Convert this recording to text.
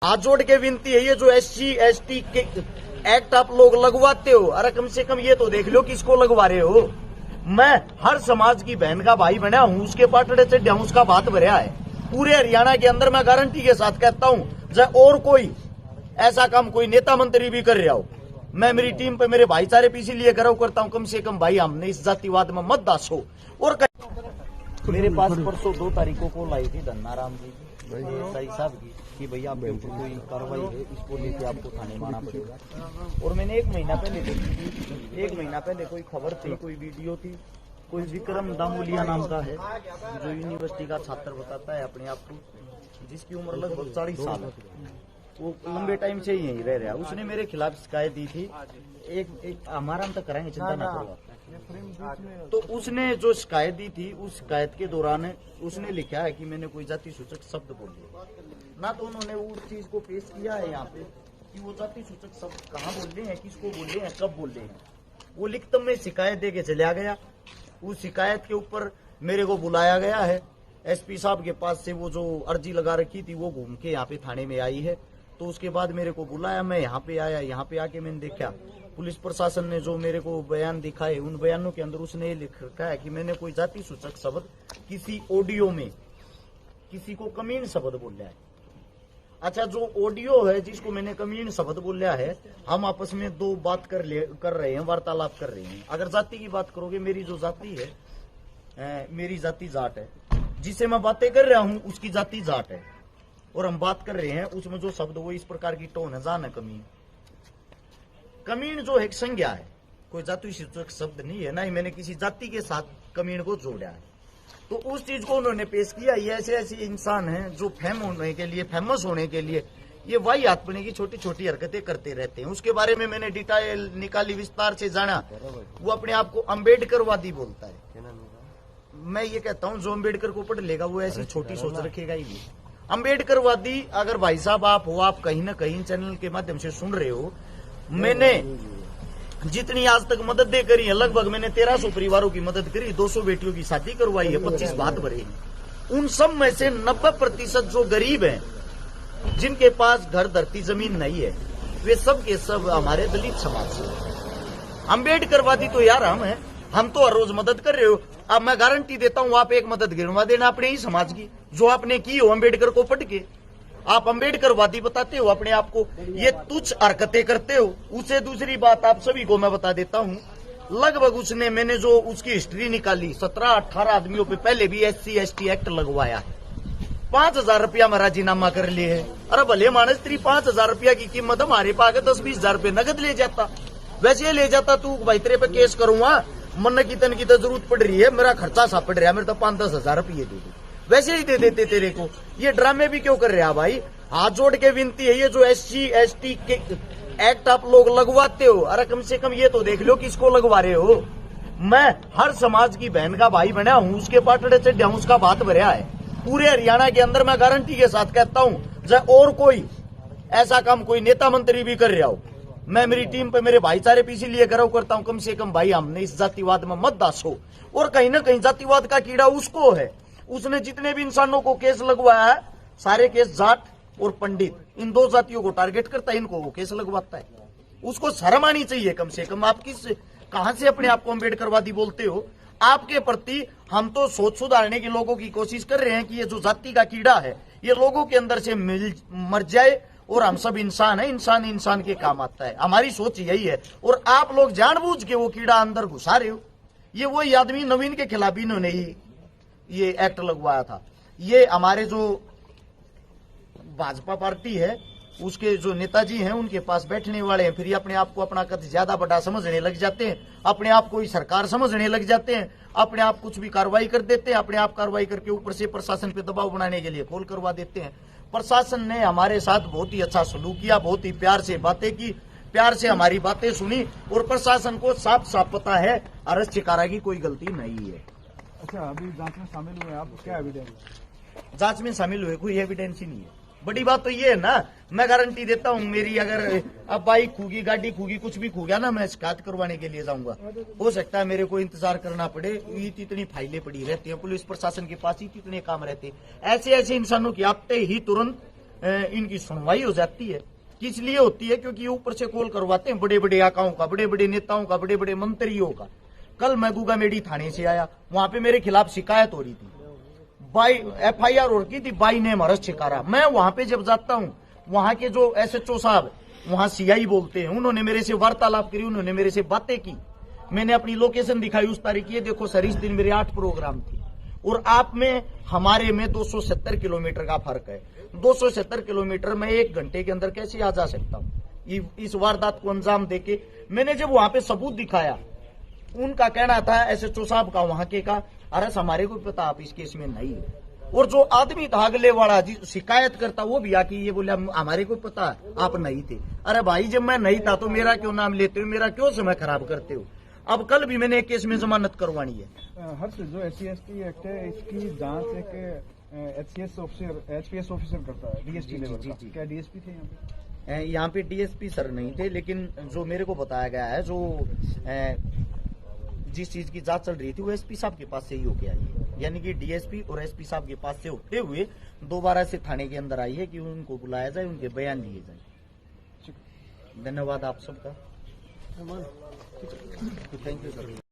हाथ जोड़ के विनती है, ये जो SC/ST के एक्ट आप लोग लगवाते हो, अरे कम से कम ये तो देख लो किसको लगवा रहे हो। मैं हर समाज की बहन का भाई बना हूं, उसके पाटड़े से डाउस का बात भरा है। पूरे हरियाणा के अंदर मैं गारंटी के साथ कहता हूं, चाहे और कोई ऐसा काम कोई नेता मंत्री भी कर रहा हो, मैं मेरी टीम पे मेरे भाईचारे पे इसीलिए गर्व करता हूं, कम से कम भाई हमने इस जातिवाद में मत दासो। और मेरे पास परसों 2 तारीखों को लाई थी धन्नाराम जी साई साहब की कि भैया आपके ऊपर कोई कार्रवाई है, इसको लेके आपको थाने में आना पड़ेगा। और मैंने 1 महीना पहले देखी थी, 1 महीना पहले कोई खबर थी, कोई वीडियो थी, कोई विक्रम दामोलिया नाम का है जो यूनिवर्सिटी का छात्र बताता है अपने आप को, जिसकी उम्र लगभग 40 साल है, वो लंबे टाइम से यहीं रह रहा है। उसने मेरे खिलाफ शिकायत दी थी, एक हमारा हम तक कराएंगे, चिंता ना करो। तो उसने जो शिकायत दी थी, उस शिकायत के दौरान उसने लिखा है कि मैंने कोई जाति सूचक शब्द बोले ना, तो उन्होंने उस चीज को पेश किया है यहाँ पे कि वो जाति सूचक शब्द कहाँ बोले हैं, किसको बोले हैं, कब बोले हैं। वो लिखित में शिकायत दे के चला गया। उस शिकायत के ऊपर मेरे को बुलाया गया है, SP साहब के पास से वो जो अर्जी लगा रखी थी वो घूम के यहाँ पे थाने में आई है। तो उसके बाद मेरे को बुलाया, मैं यहाँ पे आया, यहाँ पे आके मैंने देखा पुलिस प्रशासन ने जो मेरे को बयान दिखाए, उन बयानों के अंदर उसने ये लिख रखा है कि मैंने कोई जाति सूचक शब्द किसी ऑडियो में किसी को कमीन शब्द बोला है। अच्छा, जो ऑडियो है जिसको मैंने कमीन शब्द बोला है, हम आपस में 2 बात कर रहे हैं, वार्तालाप कर रहे हैं। अगर जाति की बात करोगे, मेरी जो जाति है, मेरी जाति जाट है, जिसे मैं बातें कर रहा हूं उसकी जाति जाट है, और हम बात कर रहे हैं उसमें जो शब्द वो इस प्रकार की टोन है, जान है कमीन। कमीन जो एक संज्ञा है, कोई जाति सूचक शब्द नहीं है, ना ही मैंने किसी जाति के साथ कमीन को जोड़ा है। तो उस चीज को उन्होंने पेश किया। ये ऐसे इंसान हैं जो फेमस होने के लिए ये वाही आत्मने की छोटी छोटी हरकतें करते रहते हैं। उसके बारे में मैंने डिटेल निकाली, विस्तार से जाना। वो अपने आप को अम्बेडकरवादी बोलता है। मैं ये कहता हूँ, जो अम्बेडकर को पढ़ लेगा वो ऐसी छोटी सोच रखेगा ही नहीं। अम्बेडकरवादी अगर भाई साहब आप हो, आप कहीं ना कहीं चैनल के माध्यम से सुन रहे हो, मैंने जितनी आज तक मदद दे करी है, लगभग मैंने 1300 परिवारों की मदद करी, 200 बेटियों की शादी करवाई है, 25 भात भरे हैं। उन सब में से 90% जो गरीब हैं, जिनके पास घर धरती जमीन नहीं है, वे सब के सब हमारे दलित समाज से। अम्बेडकरवादी तो यार हम तो हर रोज मदद कर रहे हो। अब मैं गारंटी देता हूं, आप एक मदद गिनवा देना अपने ही समाज की, जो आपने की हो अम्बेडकर को पढ़ के। आप अम्बेडकरवादी बताते हो अपने आप को, ये तुच्छ हरकतें करते हो। उसे दूसरी बात आप सभी को मैं बता देता हूं, लगभग मैंने जो उसकी हिस्ट्री निकाली, 17-18 आदमियों पे पहले भी SC/ST एक्ट लगवाया है। 5,000 रुपया में राजीनामा कर लिए है। अरे भले मानस, 5,000 रुपया की कीमत हमारे पास 10-20 हजार रुपये नगद ले जाता। वैसे ले जाता तू भाई तेरे पे केस करूंगा, मन की तन की तो जरूरत पड़ रही है, मेरा खर्चा सा पड़ रहा है, मेरे तो 5-10 हजार रुपये दे दो, वैसे ही दे देते तेरे को। ये ड्रामे भी क्यों कर रहे हैं भाई? हाथ जोड़ के विनती है, ये जो SC/ST के एक्ट आप लोग लगवाते हो, अरे कम से कम ये तो देख लो किसको लगवा रहे हो। मैं हर समाज की बहन का भाई बना हूं, उसके पाटड़े से डाउस का बात भरा है। पूरे हरियाणा के अंदर मैं गारंटी के साथ कहता हूं, चाहे और कोई ऐसा काम कोई नेता मंत्री भी कर रहा हो, मैं मेरी टीम पे मेरे भाईचारे पे इसीलिए गर्व करता हूं, कम से कम भाई हमने इस जातिवाद में मत दासो। और कहीं ना कहीं जातिवाद का कीड़ा उसको है। उसने जितने भी इंसानों को केस लगवाया है, सारे केस जाट और पंडित, इन 2 जातियों को टारगेट करता है, इनको वो केस लगवाता है। उसको शर्म आनी चाहिए कम से कम। आप कहां से अपने आप को अम्बेडकरवादी बोलते हो? आपके प्रति हम तो सोच सुधारने के लोगों की कोशिश कर रहे हैं कि ये जो जाति का कीड़ा है, ये लोगों के अंदर से मर जाए, और हम सब इंसान है, इंसान के काम आता है। हमारी सोच यही है, और आप लोग जानबूझ के वो कीड़ा अंदर घुसा रहे हो। ये वही आदमी नवीन के खिलाफ इन्होंने ये एक्ट लगवाया था। ये हमारे जो भाजपा पार्टी है, उसके जो नेताजी हैं, उनके पास बैठने वाले हैं, फिर ये अपने आप को अपना कद ज्यादा बड़ा समझने लग जाते हैं, अपने आप को ही सरकार समझने लग जाते हैं, अपने आप कुछ भी कार्रवाई कर देते हैं, अपने आप कार्रवाई करके ऊपर से प्रशासन पे दबाव बनाने के लिए कॉल करवा देते हैं। प्रशासन ने हमारे साथ बहुत ही अच्छा सलूक किया, बहुत ही प्यार से बातें की, प्यार से हमारी बातें सुनी, और प्रशासन को साफ साफ पता है अरेस्ट चिकारा की कोई गलती नहीं है। अच्छा, अभी जांच में शामिल हुए आप, क्या एविडेंस? जांच में शामिल हुए, कोई एविडेंस ही नहीं है। बड़ी बात तो ये है ना, मैं गारंटी देता हूँ, मेरी अगर अब बाइक खूगी, गाड़ी खूगी, कुछ भी खू गया ना, मैं शिकायत करवाने के लिए जाऊंगा। हो सकता है मेरे को इंतजार करना पड़े, इतनी फाइलें पड़ी रहती हैं पुलिस प्रशासन के पास, इतने काम रहते हैं। ऐसे इंसानों की आते ही तुरंत इनकी सुनवाई हो जाती है। किस लिए होती है? क्योंकि ये ऊपर से कॉल करवाते हैं बड़े बड़े आकाओं का, बड़े बड़े नेताओं का, बड़े बड़े मंत्रियों का। कल मैं गुगामेडी थाने से आया, वहां पे मेरे खिलाफ शिकायत हो रही थी, FIR हो रही थी बाई नेम अरेस्ट शिकारा। मैं वहां पे जब जाता हूं, वहां के जो SHO साहब, वहां CI बोलते हैं, उन्होंने मेरे से वार्तालाप करी, उन्होंने मेरे से बातें की, मैंने अपनी लोकेशन दिखाई उस तारीख। ये देखो सर, इस दिन मेरे 8 प्रोग्राम थी और आप में हमारे में 270 किलोमीटर का फर्क है। 270 किलोमीटर में 1 घंटे के अंदर कैसे आ जा सकता हूं इस वारदात को अंजाम देके? मैंने जब वहां पे सबूत दिखाया, उनका कहना था SHO साहब का, वहां के का, अरे हमारे को पता आप इस केस में नहीं है। और जो आदमी था अगले वाला जी शिकायत करता, वो भी आके ये बोला हमारे को पता आप नहीं थे। अरे भाई, जब मैं नहीं था तो मेरा क्यों नाम लेते हो, मेरा क्यों समय खराब करते हो? अब कल भी मैंने एक केस में जमानत करवानी है। हर्ष, जो SC/ST एक्ट है, इसकी जांच एक HPS ऑफिसर करता है, DSP लेवल का। क्या DSP थे यहाँ पे DSP सर नहीं थे, लेकिन जो मेरे को बताया गया है, जो जिस चीज की जांच चल रही थी वो SP साहब के पास से ही होके आई है। यानी कि DSP और SP साहब के पास से होते हुए दोबारा से थाने के अंदर आई है कि उनको बुलाया जाए, उनके बयान लिए जाए। धन्यवाद आप सबका। Thank you sir.